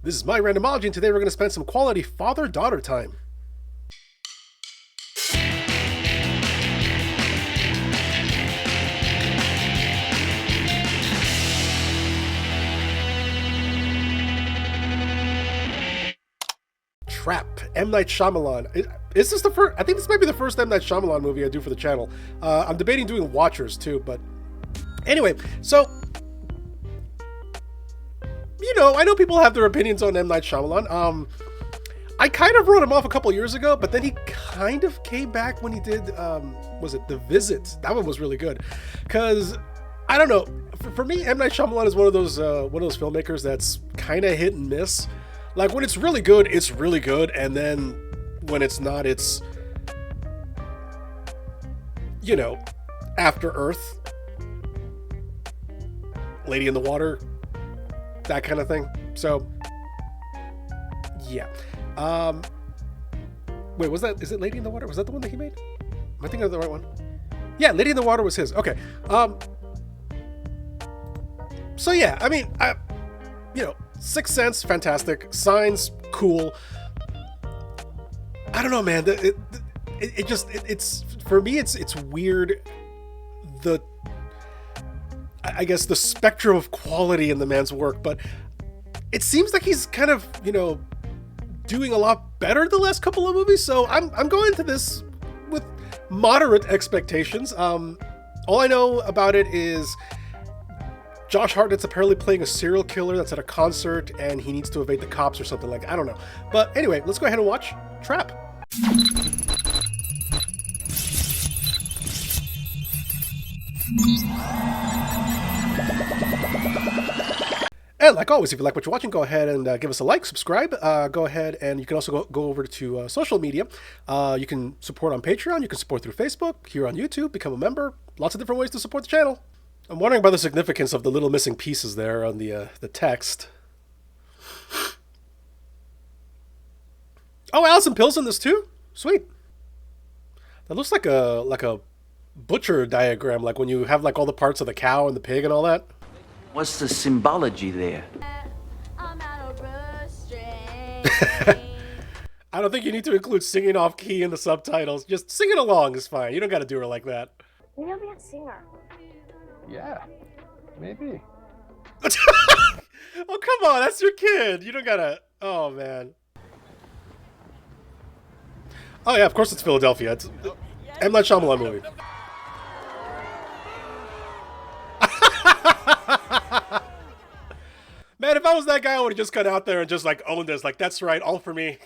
This is my Randomology, and today we're going to spend some quality father-daughter time. Trap, M. Night Shyamalan. Is this the first? I think this might be the first M. Night Shyamalan movie I do for the channel. I'm debating doing Watchers too, but anyway, so I know people have their opinions on M. Night Shyamalan. I kind of wrote him off a couple years ago, but then he kind of came back when he did, was it The Visit? That one was really good. Because, I don't know, for me, M. Night Shyamalan is one of those filmmakers that's kind of hit and miss. Like, when it's really good, and then when it's not, it's, After Earth, Lady in the Water, that kind of thing. So, yeah. Wait, is it Lady in the Water? Was that the one that he made? Am I thinking of the right one? Yeah, Lady in the Water was his. Okay. So yeah, I mean, Sixth Sense, fantastic. Signs, cool. I don't know, man. It's for me, it's weird. I guess the spectrum of quality in the man's work, but it seems like he's kind of, doing a lot better the last couple of movies. So I'm going to this with moderate expectations. All I know about it is Josh Hartnett's apparently playing a serial killer that's at a concert and he needs to evade the cops or something like that. I don't know. But anyway, let's go ahead and watch Trap. And like always, if you like what you're watching, go ahead and give us a like, subscribe. Go ahead and you can also go over to social media. You can support on Patreon. You can support through Facebook, here on YouTube, become a member. Lots of different ways to support the channel. I'm wondering about the significance of the little missing pieces there on the text. Oh, Alison Pill's in this too? Sweet. That looks like a butcher diagram, like when you have like all the parts of the cow and the pig and all that. What's the symbology there? I don't think you need to include singing off key in the subtitles. Just sing it along is fine. You don't got to do her like that. Maybe I'll be a singer. Yeah, maybe. Oh, come on. That's your kid. You don't got to... Oh, man. Oh, yeah, of course it's Philadelphia. It's M. Night Shyamalan movie. Man, if I was that guy, I would have just got out there and just like owned this. Like, that's right, all for me.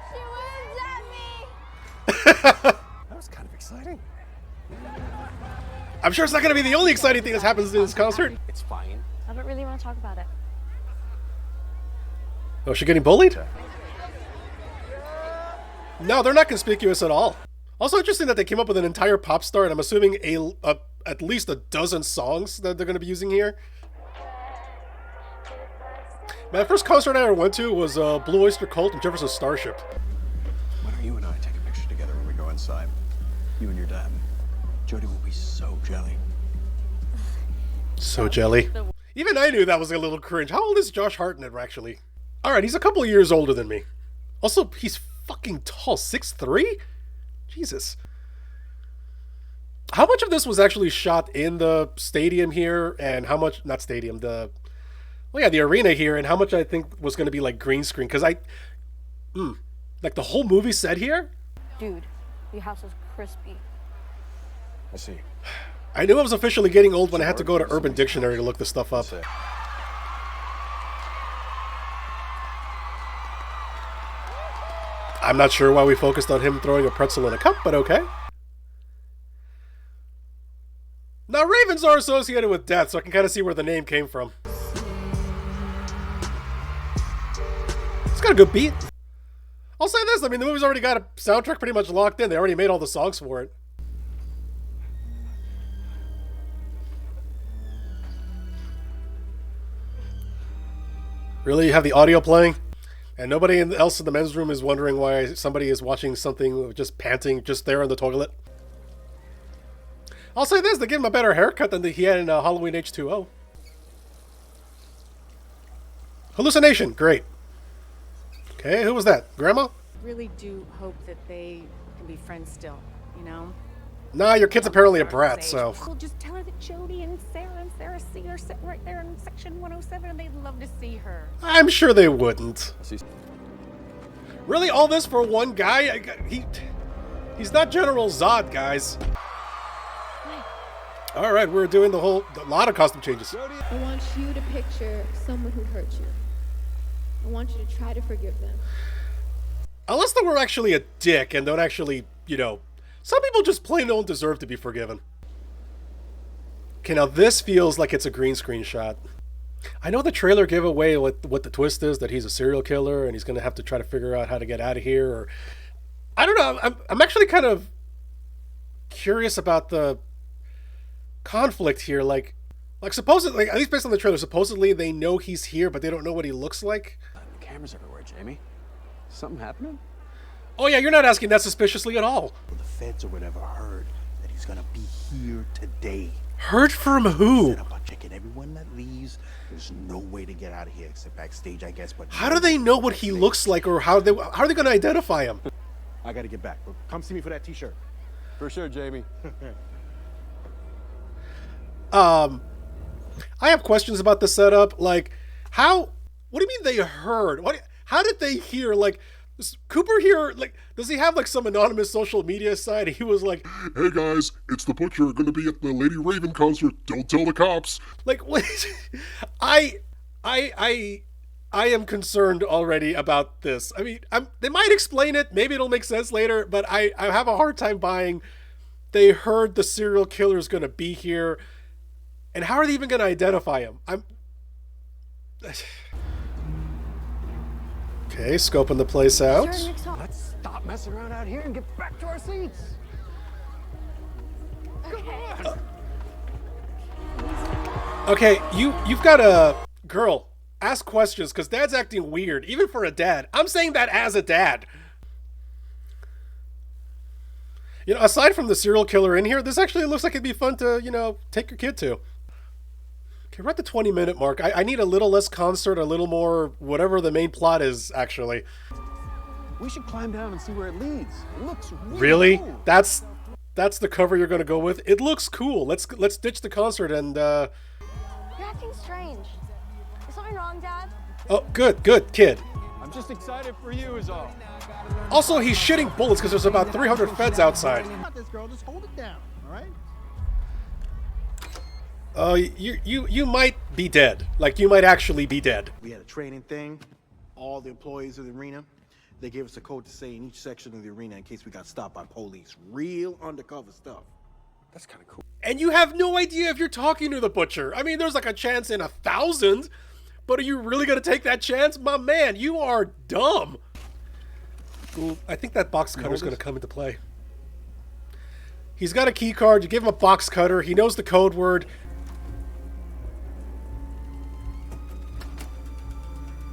She wins at me. That was kind of exciting. I'm sure it's not going to be the only exciting thing that happens in this concert. It's fine. I don't really want to talk about it. Oh, is she getting bullied? No, they're not conspicuous at all. Also interesting that they came up with an entire pop star, and I'm assuming at least a dozen songs that they're going to be using here. My first concert I ever went to was Blue Oyster Cult and Jefferson Starship. Why don't you and I take a picture together when we go inside? You and your dad. Jody will be so jelly. So jelly. Even I knew that was a little cringe. How old is Josh Hartnett, actually? Alright, he's a couple of years older than me. Also, he's fucking tall. 6'3"? Jesus. How much of this was actually shot in the stadium here, and how much... Not stadium, the arena here, and how much I think was going to be like green screen, because like the whole movie set here? Dude, your house is crispy. I see. I knew I was officially getting old when I had to go to Urban Dictionary to look this stuff up. I'm not sure why we focused on him throwing a pretzel in a cup, but okay. Now, ravens are associated with death, so I can kind of see where the name came from. It's got a good beat. I'll say this, I mean, the movie's already got a soundtrack pretty much locked in. They already made all the songs for it. Really? You have the audio playing? And nobody else in the men's room is wondering why somebody is watching something just panting just there on the toilet? I'll say this, they gave him a better haircut than he had in Halloween H2O. Hallucination, great. Okay, who was that? Grandma? Really do hope that they can be friends still, you know? Nah, your kid's apparently a brat, so. Well, just tell her that Jody and Sarah C are sit right there in section 107 and they'd love to see her. I'm sure they wouldn't. Really, all this for one guy? He's not General Zod, guys. All right, we're doing a lot of costume changes. I want you to picture someone who hurt you. I want you to try to forgive them. Unless they were actually a dick and don't actually, some people just plain don't deserve to be forgiven. Okay, now this feels like it's a green screen shot. I know the trailer gave away what the twist is, that he's a serial killer and he's going to have to try to figure out how to get out of here. Or I don't know. I'm actually kind of curious about the conflict here. Like supposedly, at least based on the trailer, supposedly they know he's here, but they don't know what he looks like. Cameras everywhere, Jamie. Something happening? Oh yeah, you're not asking that suspiciously at all. Well, the feds or whatever heard that he's gonna be here today. Heard from who? Set up by checking everyone that leaves. There's no way to get out of here except backstage, I guess. But how do they know what he looks like, or how are they going to identify him? I gotta get back. But come see me for that T-shirt. For sure, Jamie. I have questions about the setup. Like, what do you mean they heard? How did they hear? Like, does Cooper here, like, does he have like some anonymous social media site? He was like, "Hey guys, it's the Butcher gonna be at the Lady Raven concert. Don't tell the cops." Like, what? I am concerned already about this. I mean, they might explain it. Maybe it'll make sense later, but I have a hard time buying. They heard the serial killer is gonna be here. And how are they even going to identify him? Okay, scoping the place out. Let's stop messing around out here and get back to our seats. Okay, you've got a girl. Ask questions, because Dad's acting weird, even for a dad. I'm saying that as a dad. Aside from the serial killer in here, this actually looks like it'd be fun to, take your kid to. Okay, we're at the 20-minute mark. I need a little less concert, a little more whatever the main plot is, actually. We should climb down and see where it leads. It looks really cool. That's the cover you're going to go with? It looks cool. Let's ditch the concert and, You're acting strange. Is something wrong, Dad? Oh, good, kid. I'm just excited for you is all. Also, he's shitting bullets because there's about 300 feds outside. This girl, just hold it down, all right? You might be dead. Like, you might actually be dead. We had a training thing. All the employees of the arena, they gave us a code to say in each section of the arena in case we got stopped by police. Real undercover stuff. That's kind of cool. And you have no idea if you're talking to the Butcher. I mean, there's like a chance in 1,000, but are you really going to take that chance? My man, you are dumb. Ooh, I think that box cutter is going to come into play. He's got a key card. You give him a box cutter. He knows the code word.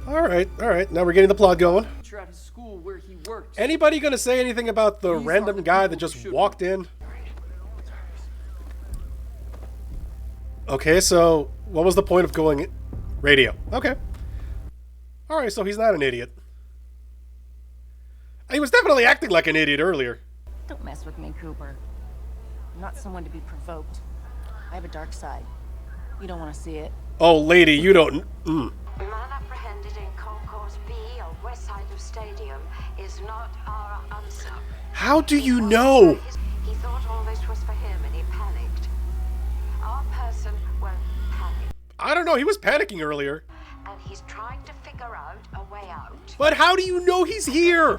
All right. Now we're getting the plot going. At his school where he worked. Anybody going to say anything about the random guy that just walked in? Okay, so what was the point of going radio? Okay. All right, so he's not an idiot. He was definitely acting like an idiot earlier. Don't mess with me, Cooper. I'm not someone to be provoked. I have a dark side. You don't want to see it. Oh, lady, you don't... Man apprehended in Concourse B or west side of Stadium is not our answer. How do you know? He thought all this was for him and he panicked. Our person won't panic. I don't know, he was panicking earlier. And he's trying to figure out a way out. But how do you know he's here?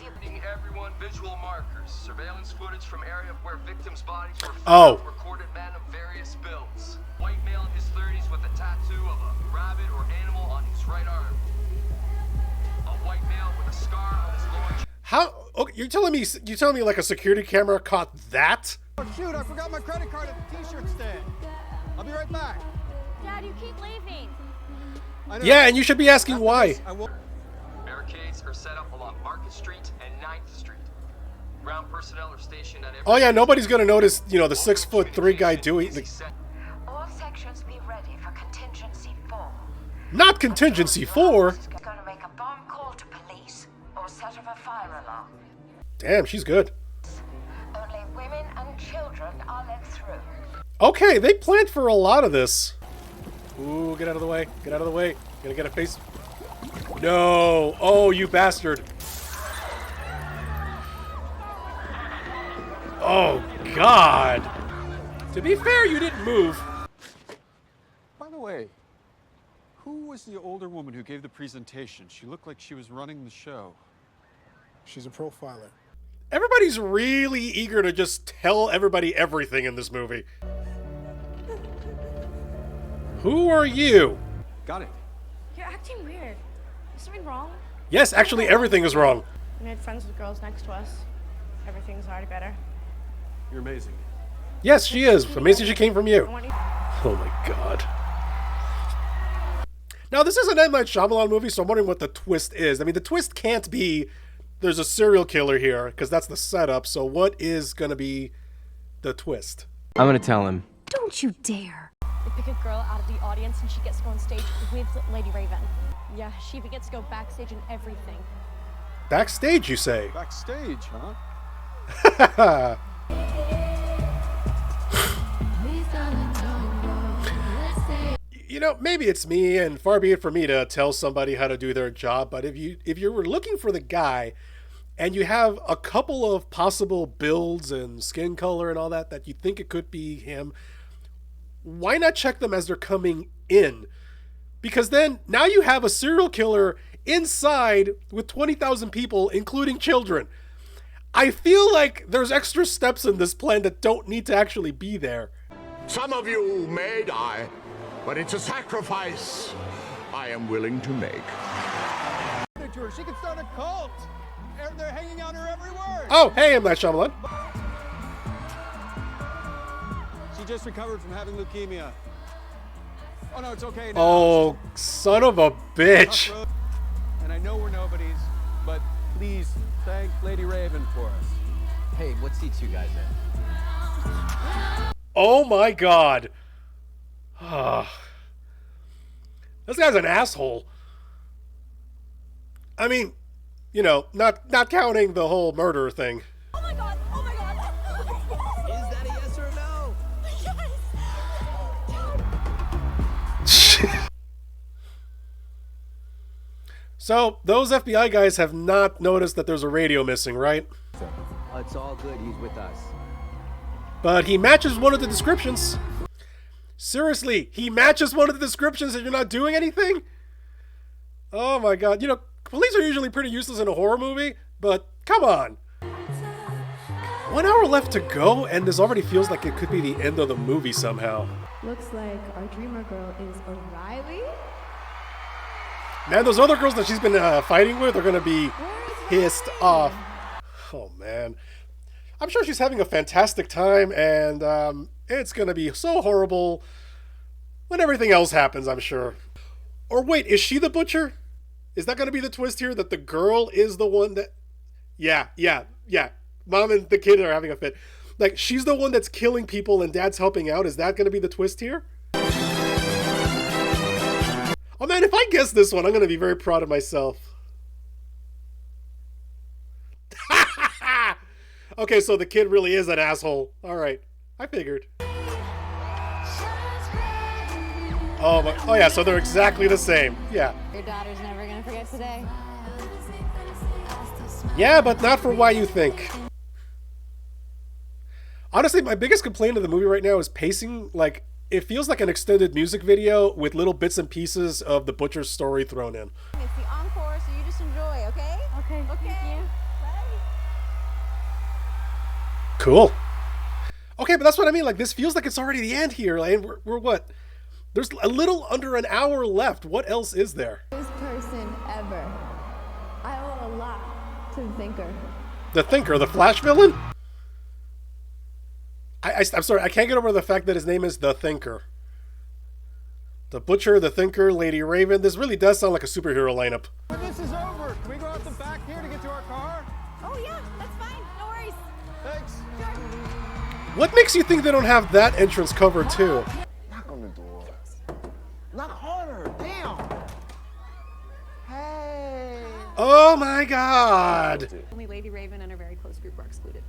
Everyone visual markers, surveillance footage from area where victims' bodies were found. Oh. Recorded men of various builds. White male in his 30s with a tattoo of a rabbit or animal on his right arm. A white male with a scar on his lower. How? Okay, you're telling me like a security camera caught that? Oh shoot, I forgot my credit card at the t-shirt stand. I'll be right back. Dad, you keep leaving. I know. Yeah, and you should be asking why. Barricades are set up along Market Street and 9th Street. Ground personnel are stationed at every... Oh yeah, nobody's gonna notice, the 6'3" guy doing the... All sections be ready for contingency 4. Not contingency 4. a fire alarm. Damn, she's good. Only women and children are let through. Okay, they planned for a lot of this. Ooh, get out of the way. Get out of the way. Gonna get a face. No. Oh, you bastard. Oh, God. To be fair, you didn't move. By the way, who was the older woman who gave the presentation? She looked like she was running the show. She's a profiler. Everybody's really eager to just tell everybody everything in this movie. Who are you? Got it. You're acting weird. Is something wrong? Yes, actually, everything is wrong. We made friends with girls next to us. Everything's already better. You're amazing. Yes, she is. Amazing she came from you. I want you. Oh my God. Now, this is an M. Night Shyamalan movie, so I'm wondering what the twist is. I mean, the twist can't be there's a serial killer here, because that's the setup. So what is going to be the twist? I'm gonna tell him. Don't you dare. They pick a girl out of the audience and she gets to go on stage with Lady Raven. Yeah, she even gets to go backstage and everything. Backstage, you say? Backstage, huh? You know, maybe it's me, and far be it for me to tell somebody how to do their job, but if you were looking for the guy, and you have a couple of possible builds and skin color and all that you think it could be him, why not check them as they're coming in? Because then, now you have a serial killer inside with 20,000 people, including children. I feel like there's extra steps in this plan that don't need to actually be there. Some of you may die, but it's a sacrifice I am willing to make. She could start a cult. They're hanging on her every word. Oh, hey, M. Night Shyamalan. She just recovered from having leukemia. Oh no, it's okay now. Oh, son of a bitch. And I know we're nobodies, but please thank Lady Raven for us. Hey, what seats you guys in? Oh my God. This guy's an asshole. I mean, you know, not counting the whole murder thing. Oh my God! Oh my God! Is that a yes or a no? Yes! So, those FBI guys have not noticed that there's a radio missing, right? Oh, it's all good. He's with us. But he matches one of the descriptions. Seriously, he matches one of the descriptions and you're not doing anything? Oh my God. You know, police are usually pretty useless in a horror movie, but come on. 1 hour left to go, and this already feels like it could be the end of the movie somehow. Looks like our dreamer girl is O'Reilly. Man, those other girls that she's been fighting with are going to be pissed off. Oh, man. I'm sure she's having a fantastic time, and it's going to be so horrible when everything else happens, I'm sure. Or wait, is she the butcher? Is that going to be the twist here, that the girl is the one that... Yeah. Mom and the kid are having a fit. Like, she's the one that's killing people and Dad's helping out. Is that going to be the twist here? Oh man, if I guess this one, I'm going to be very proud of myself. Okay, so the kid really is an asshole. Alright, I figured. Oh yeah, so they're exactly the same. Yeah. Your daughter's never gonna forget today. Yeah, but not for why you think. Honestly, my biggest complaint of the movie right now is pacing. Like, it feels like an extended music video with little bits and pieces of the Butcher's story thrown in. It's the encore, so you just enjoy, okay? Okay. Thank you. Bye. Cool. Okay, but that's what I mean. Like, this feels like it's already the end here. And we're what? There's a little under an hour left. What else is there? This person ever. I owe a lot to the Thinker. The Thinker, the Flash villain? I'm sorry, I can't get over the fact that his name is The Thinker. The Butcher, The Thinker, Lady Raven. This really does sound like a superhero lineup. When this is over, can we go out the back here to get to our car? Oh yeah, that's fine. No worries. Thanks. What makes you think they don't have that entrance covered too? Knock on the door. Knock harder. Damn. Hey. Oh my god! Only Lady Raven and her very close group are excluded.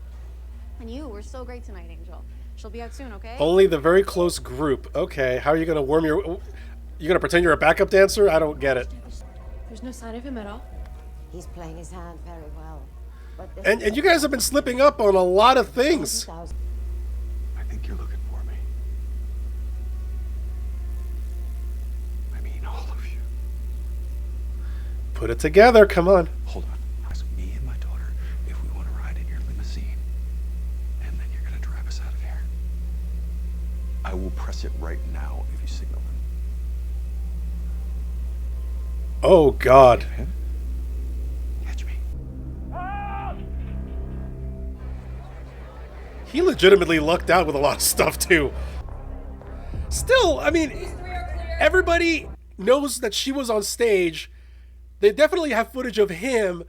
And you were so great tonight, Angel. She'll be out soon, okay? Only the very close group. Okay, how are you gonna worm your... You gonna pretend you're a backup dancer? I don't get it. There's no sign of him at all. He's playing his hand very well. But And you guys have been slipping up on a lot of things. I think you're looking for me. I mean, all of you. Put it together, come on. Hold on. Ask me and my daughter if we want to ride in your limousine. And then you're going to drive us out of here. I will press it right now if you signal them. Oh god. Catch me. He legitimately lucked out with a lot of stuff too. Still, I mean, everybody knows that she was on stage. They definitely have footage of him.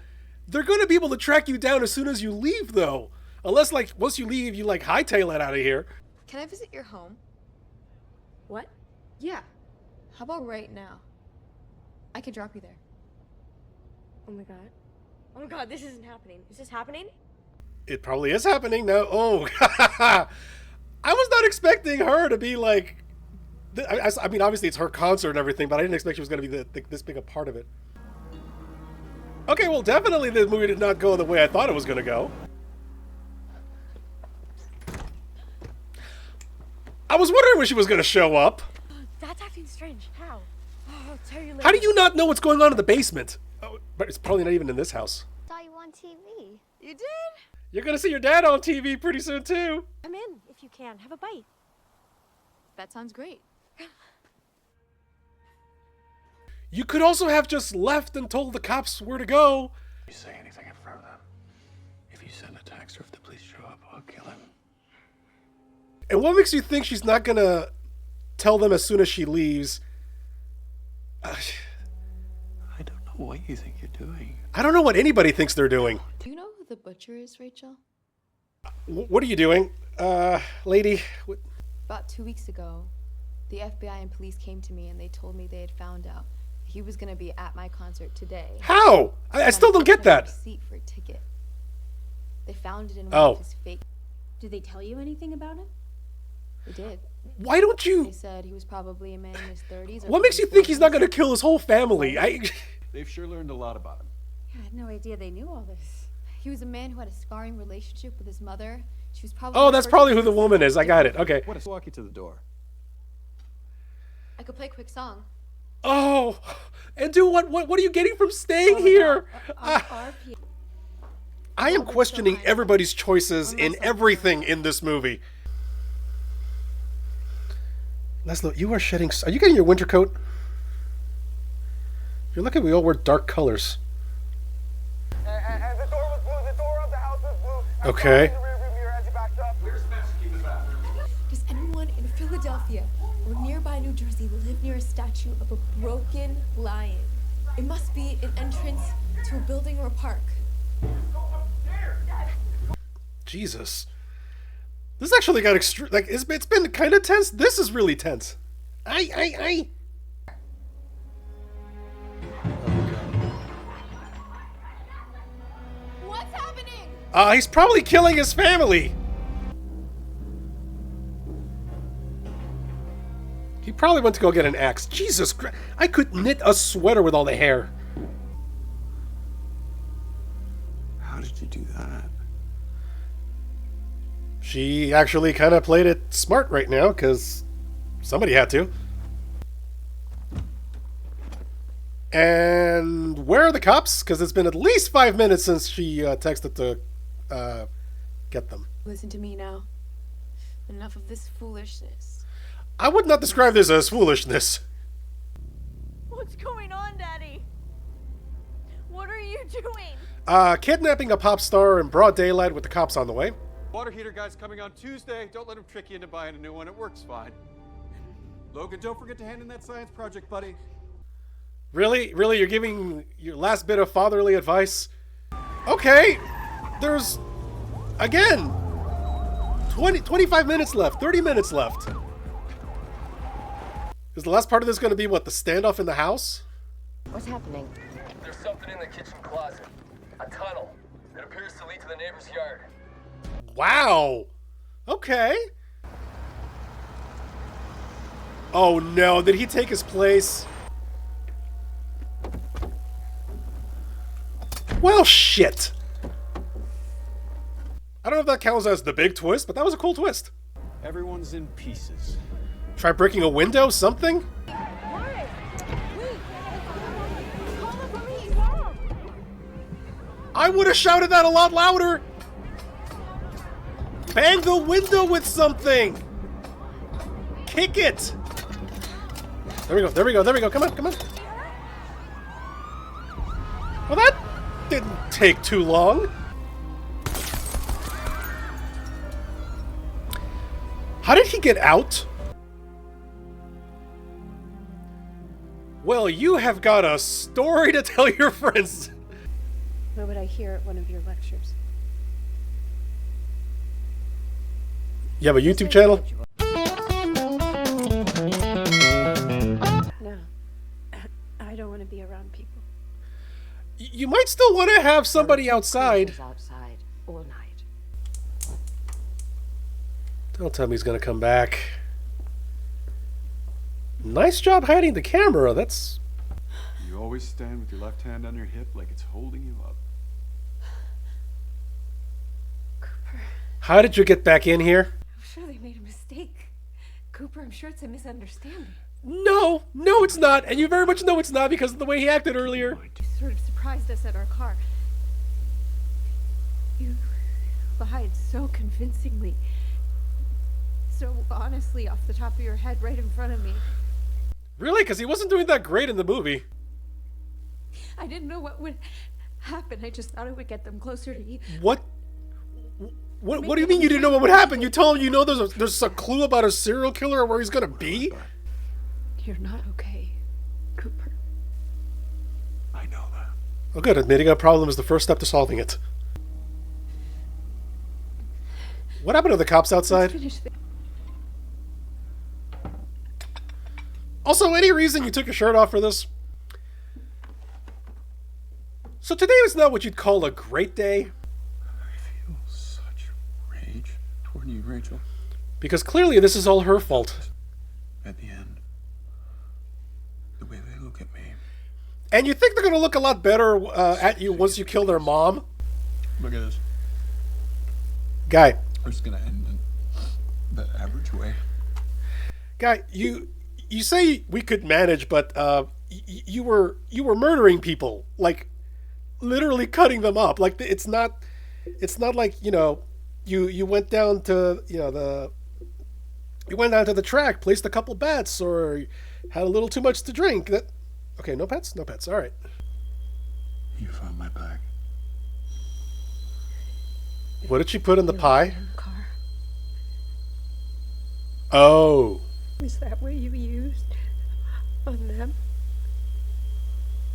They're going to be able to track you down as soon as you leave, though. Unless, like, once you leave, you, like, hightail it out of here. Can I visit your home? What? Yeah. How about right now? I could drop you there. Oh my god. Oh my god, this isn't happening. Is this happening? It probably is happening now. Oh, I was not expecting her to be, like... I mean, obviously it's her concert and everything, but I didn't expect she was going to be this big a part of it. Okay, well, definitely this movie did not go the way I thought it was going to go. I was wondering when she was going to show up. That's acting strange. How? Oh, I'll tell you later. How do you not know what's going on in the basement? Oh, but it's probably not even in this house. Saw you on TV. You did? You're going to see your dad on TV pretty soon, too. Come in, if you can. Have a bite. That sounds great. You could also have just left and told the cops where to go. If you say anything in front of them, if you send a text or if the police show up, I'll kill him. And what makes you think she's not going to tell them as soon as she leaves? I don't know what you think you're doing. I don't know what anybody thinks they're doing. Do you know who the butcher is, Rachel? What are you doing? Lady? About 2 weeks ago, the FBI and police came to me and they told me they had found out he was going to be at my concert today. How? I still don't get that. Receipt for a ticket. They found it in one Oh. of his fake. Did they tell you anything about him? They did. Why don't you... They said he was probably a man in his 30s. Or What makes you think he's not going to kill his whole family? They've sure learned a lot about him. Yeah, I had no idea they knew all this. He was a man who had a scarring relationship with his mother. She was probably. Oh, that's probably who the woman is. I got it. Okay. What? Walk you to the door. I could play a quick song. Oh, and do what? What are you getting from staying here? I am questioning everybody's choices in everything in this movie. Leslie, you are shedding... Are you getting your winter coat? You're lucky we all wear dark colors. And the door was blue. The door of the house was blue. Okay. In the rearview mirror as you backed up. Where's Master Keep the bathroom? Does anyone in Philadelphia or nearby New Jersey live near a statue of a broken lion? It must be an entrance to a building or a park. Jesus. This actually got extreme. Like, it's been kind of tense. This is really tense. I. What's happening? He's probably killing his family. He probably went to go get an axe. Jesus Christ. I could knit a sweater with all the hair. How did you do that? She actually kind of played it smart right now, because somebody had to. And where are the cops? Because it's been at least 5 minutes since she texted to get them. Listen to me now. Enough of this foolishness. I would not describe this as foolishness. What's going on, Daddy? What are you doing? Kidnapping a pop star in broad daylight with the cops on the way. Water heater guy's coming on Tuesday. Don't let him trick you into buying a new one. It works fine. Logan, don't forget to hand in that science project, buddy. Really? Really? You're giving your last bit of fatherly advice? Okay. There's, again, 25 minutes left. 30 minutes left. Is the last part of this going to be, what, the standoff in the house? What's happening? There's something in the kitchen closet. A tunnel. It appears to lead to the neighbor's yard. Wow. Okay. Oh no, did he take his place? Well, shit. I don't know if that counts as the big twist, but that was a cool twist. Everyone's in pieces. Try breaking a window, something? I would have shouted that a lot louder. Bang the window with something. Kick it. There we go, there we go, there we go. Come on, come on. Well, that didn't take too long. How did he get out? Well, you have got a story to tell your friends. What would I hear at one of your lectures? You have a YouTube channel? No. I don't want to be around people. You might still want to have somebody outside. Outside all night. Don't tell me he's gonna come back. Nice job hiding the camera. That's... You always stand with your left hand on your hip like it's holding you up. How did you get back in here? I'm sure they made a mistake. Cooper, I'm sure it's a misunderstanding. No, no it's not. And you very much know it's not because of the way he acted earlier. You sort of surprised us at our car. You lied so convincingly. So honestly off the top of your head right in front of me. Really? Because he wasn't doing that great in the movie. I didn't know what would happen. I just thought it would get them closer to you. What do you mean you didn't know what would happen? You told him you know there's a clue about a serial killer or where he's gonna be? You're not okay, Cooper. I know that. Oh good, admitting a problem is the first step to solving it. What happened to the cops outside? Also, any reason you took your shirt off for this? So today was not what you'd call a great day. I feel such rage toward you, Rachel. Because clearly this is all her fault. At the end, the way they look at me. And you think they're going to look a lot better at you once you kill their mom? Look at this. Guy. We're just going to end in the average way. Guy, you say we could manage, but you were murdering people, like literally cutting them up. Like it's not like, you know, you went down to, you know, you went down to the track, placed a couple bets, or had a little too much to drink. Okay, no pets? No pets. All right. You found my bag. What did she put in the pie? Oh. Is that what you used on them?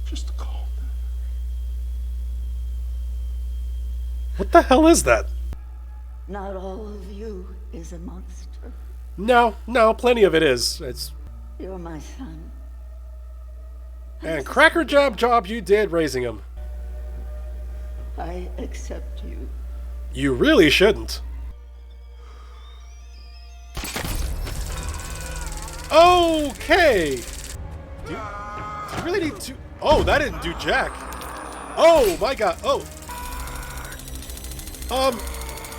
Just call them. What the hell is that? Not all of you is a monster. No, plenty of it is. You're my son. And cracker job you did raising him. I accept you. You really shouldn't. Okay. Do you really need to... Oh, that didn't do jack. Oh my god. Oh.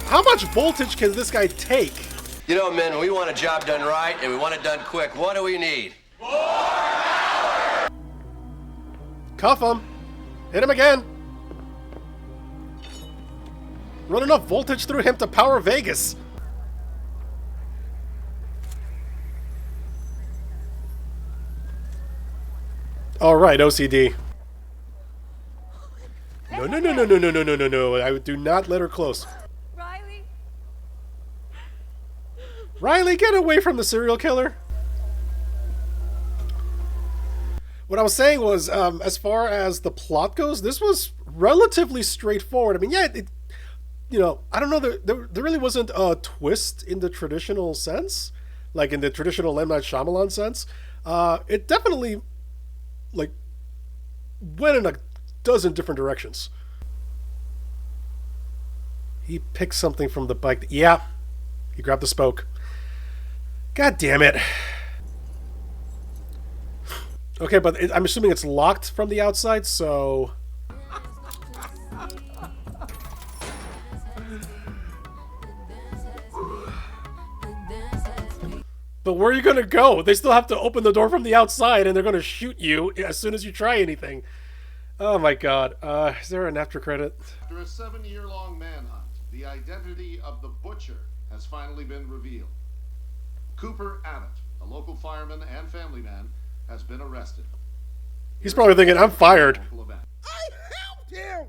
How much voltage can this guy take? You know, men, we want a job done right and we want it done quick. What do we need? Cuff him. Hit him again. Run enough voltage through him to power Vegas. All right, OCD. No. I do not let her close. Riley? Riley, get away from the serial killer. What I was saying was, as far as the plot goes, this was relatively straightforward. I mean, yeah, you know, I don't know, there really wasn't a twist in the traditional sense, like in the traditional M. Night Shyamalan sense. It definitely, like, went in a dozen different directions. He picked something from the bike. Yeah, he grabbed the spoke. God damn it. Okay, but I'm assuming it's locked from the outside, so... But where are you going to go? They still have to open the door from the outside, and they're going to shoot you as soon as you try anything. Oh my god. Is there an after credit? After a 7-year-long manhunt, the identity of the butcher has finally been revealed. Cooper Abbott, a local fireman and family man, has been arrested. He's probably thinking, I'm fired. I helped him!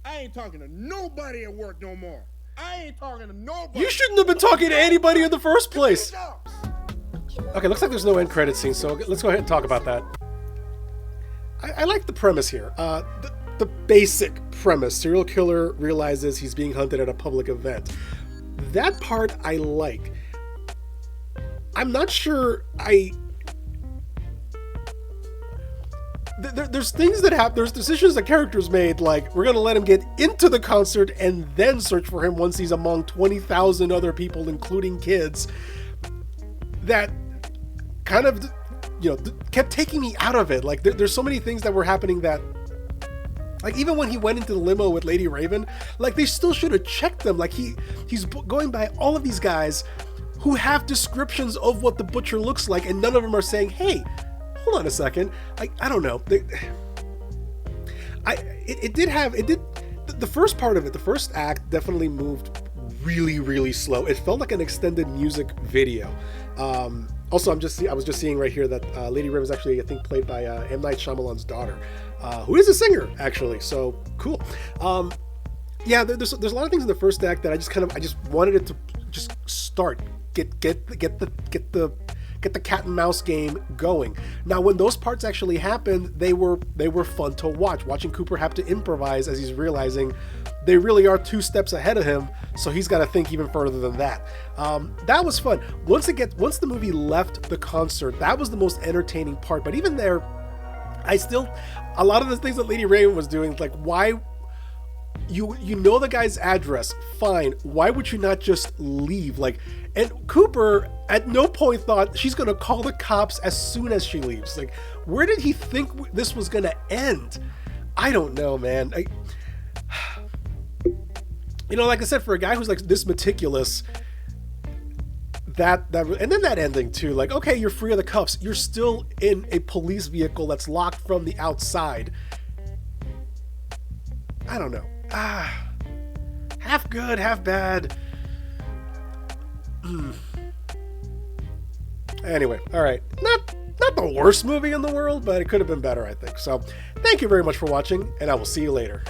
I ain't talking to nobody at work no more. I ain't talking to nobody. You shouldn't have been talking to anybody in the first place. Okay, looks like there's no end credit scene, so let's go ahead and talk about that. I like the premise here. The basic premise. Serial killer realizes he's being hunted at a public event. That part I like. I'm not sure there's things that happen, there's decisions that characters made, like, we're going to let him get into the concert and then search for him once he's among 20,000 other people, including kids, that kind of, you know, kept taking me out of it. Like, there's so many things that were happening that, like, even when he went into the limo with Lady Raven, like, they still should have checked them. Like, he's going by all of these guys who have descriptions of what the butcher looks like, and none of them are saying, hey, hold on a second. I don't know. The first part of it, the first act definitely moved really, really slow. It felt like an extended music video. Also, I was just seeing right here that Lady Raven was actually, I think, played by M. Night Shyamalan's daughter, who is a singer, actually. So cool. Yeah, there's a lot of things in the first act that I just wanted it to just start, get the cat and mouse game going. Now, when those parts actually happened, they were fun to watch. Watching Cooper have to improvise as he's realizing they really are 2 steps ahead of him, so he's got to think even further than that. That was fun. Once the movie left the concert, that was the most entertaining part. But even there, a lot of the things that Lady Raven was doing, like, why? You know the guy's address, fine. Why would you not just leave? Like, and Cooper at no point thought she's gonna call the cops as soon as she leaves. Like, where did he think this was gonna end? I don't know, man. You know, like I said, for a guy who's like this meticulous, that and then that ending too. Like, okay, you're free of the cuffs. You're still in a police vehicle that's locked from the outside. I don't know. Half good, half bad. Anyway, all right. Not the worst movie in the world, but it could have been better, I think. So, thank you very much for watching, and I will see you later.